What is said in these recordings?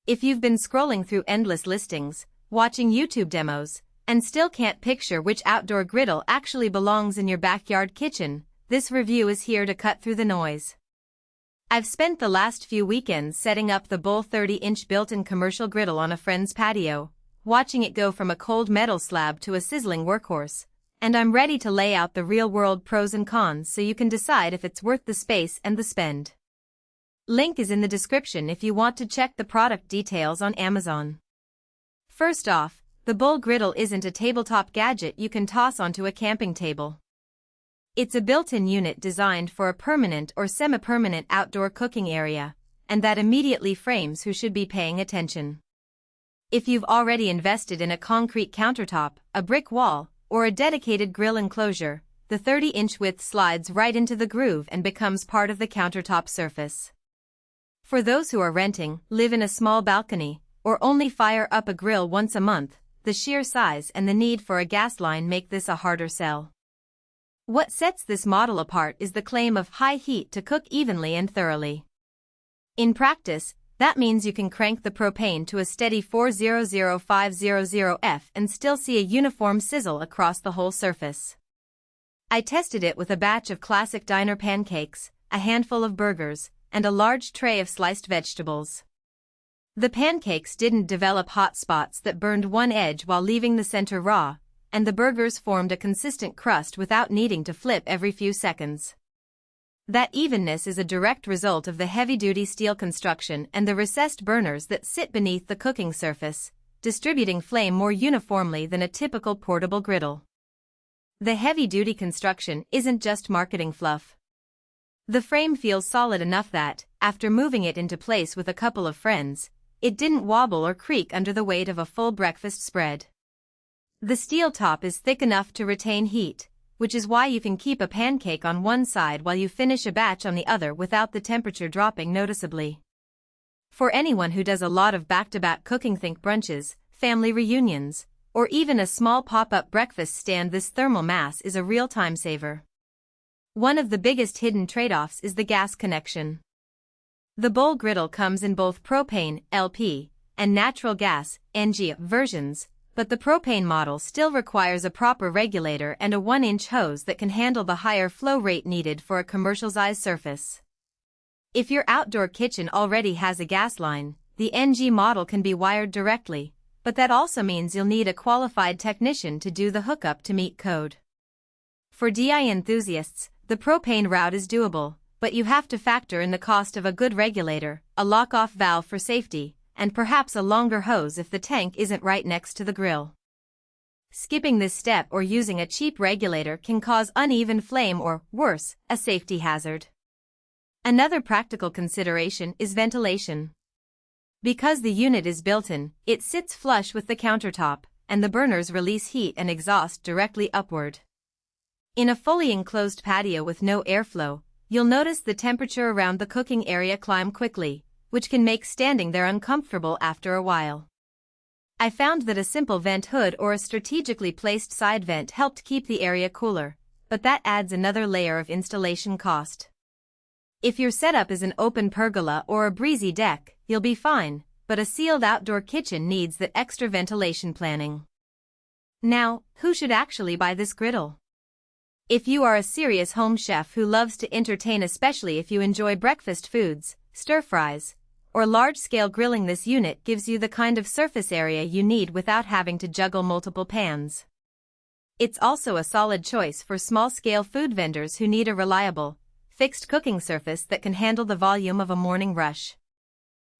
If you've been scrolling through endless listings, watching YouTube demos, and still can't picture which outdoor griddle actually belongs in your backyard kitchen, this review is here to cut through the noise. I've spent the last few weekends setting up the Bull 30-inch built-in commercial griddle on a friend's patio, watching it go from a cold metal slab to a sizzling workhorse, and I'm ready to lay out the real-world pros and cons so you can decide if it's worth the space and the spend. Link is in the description if you want to check the product details on Amazon. First off, the Bull Griddle isn't a tabletop gadget you can toss onto a camping table. It's a built-in unit designed for a permanent or semi-permanent outdoor cooking area, and that immediately frames who should be paying attention. If you've already invested in a concrete countertop, a brick wall, or a dedicated grill enclosure, the 30-inch width slides right into the groove and becomes part of the countertop surface. For those who are renting, live in a small balcony, or only fire up a grill once a month, the sheer size and the need for a gas line make this a harder sell. What sets this model apart is the claim of high heat to cook evenly and thoroughly. In practice, that means you can crank the propane to a steady 400,500 F and still see a uniform sizzle across the whole surface. I tested it with a batch of classic diner pancakes, a handful of burgers, and a large tray of sliced vegetables. The pancakes didn't develop hot spots that burned one edge while leaving the center raw, and the burgers formed a consistent crust without needing to flip every few seconds. That evenness is a direct result of the heavy-duty steel construction and the recessed burners that sit beneath the cooking surface, distributing flame more uniformly than a typical portable griddle. The heavy-duty construction isn't just marketing fluff. The frame feels solid enough that, after moving it into place with a couple of friends, it didn't wobble or creak under the weight of a full breakfast spread. The steel top is thick enough to retain heat, which is why you can keep a pancake on one side while you finish a batch on the other without the temperature dropping noticeably. For anyone who does a lot of back-to-back cooking, think brunches, family reunions, or even a small pop-up breakfast stand, this thermal mass is a real time saver. One of the biggest hidden trade-offs is the gas connection. The Bull Griddle comes in both propane, LP, and natural gas, NG, versions, but the propane model still requires a proper regulator and a 1-inch hose that can handle the higher flow rate needed for a commercial-sized surface. If your outdoor kitchen already has a gas line, the NG model can be wired directly, but that also means you'll need a qualified technician to do the hookup to meet code. For DIY enthusiasts, the propane route is doable, but you have to factor in the cost of a good regulator, a lock-off valve for safety, and perhaps a longer hose if the tank isn't right next to the grill. Skipping this step or using a cheap regulator can cause uneven flame or, worse, a safety hazard. Another practical consideration is ventilation. Because the unit is built-in, it sits flush with the countertop, and the burners release heat and exhaust directly upward. In a fully enclosed patio with no airflow, you'll notice the temperature around the cooking area climb quickly, which can make standing there uncomfortable after a while. I found that a simple vent hood or a strategically placed side vent helped keep the area cooler, but that adds another layer of installation cost. If your setup is an open pergola or a breezy deck, you'll be fine, but a sealed outdoor kitchen needs that extra ventilation planning. Now, who should actually buy this griddle? If you are a serious home chef who loves to entertain, especially if you enjoy breakfast foods, stir-fries, or large-scale grilling, this unit gives you the kind of surface area you need without having to juggle multiple pans. It's also a solid choice for small-scale food vendors who need a reliable, fixed cooking surface that can handle the volume of a morning rush.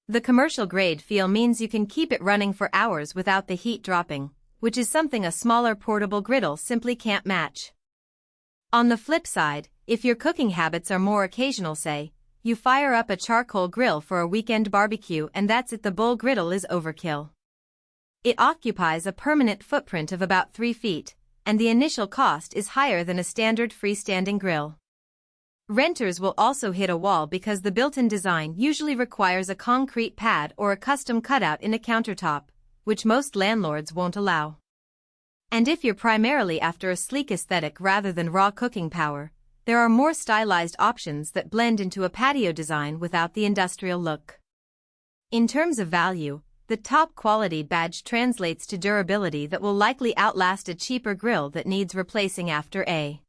The commercial-grade feel means you can keep it running for hours without the heat dropping, which is something a smaller portable griddle simply can't match. On the flip side, if your cooking habits are more occasional, say, you fire up a charcoal grill for a weekend barbecue and that's it, the Bull Griddle is overkill. It occupies a permanent footprint of about 3 feet, and the initial cost is higher than a standard freestanding grill. Renters will also hit a wall because the built-in design usually requires a concrete pad or a custom cutout in a countertop, which most landlords won't allow. And if you're primarily after a sleek aesthetic rather than raw cooking power, there are more stylized options that blend into a patio design without the industrial look. In terms of value, the top quality badge translates to durability that will likely outlast a cheaper grill that needs replacing after a